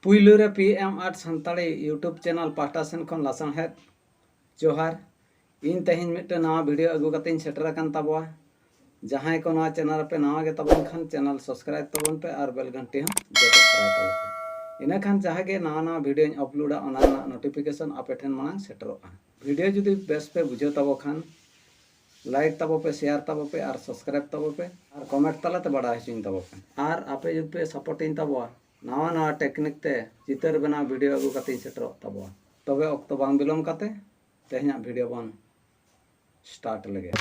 पुइलु रे पmartsantali YouTube channel पाहटा Sen खन लासाणहेद जोहार इन तेहन मिट्टे नवा वीडियो अगू कते सेटर अकान ताबोआ जहां को नवा चैनल पे नवा गे तबन खान चैनल सब्सक्राइब तबन पे और बेल घंटी हम जरूर दबाय तबन पे इना खान जहां गे नवा नवा वीडियो अपलोड ओना नोटिफिकेशन आपे ठेन मांग सेटरोआ वीडियो जुदी बेस पे बुझे तबो खान लाइक तबो पे शेयर तबो पे और सब्सक्राइब तबो पे और कमेंट तलाते बड़ा हचिन तबो पे और आपे जुदी पे सपोर्टिंग तबो नवा नवा टेक्निक ते चितर बना वीडियो अगू कते सेटरो तबो तबे अक्तो बांग बिलोम कते तेहना वीडियो बन स्टार्ट लगे।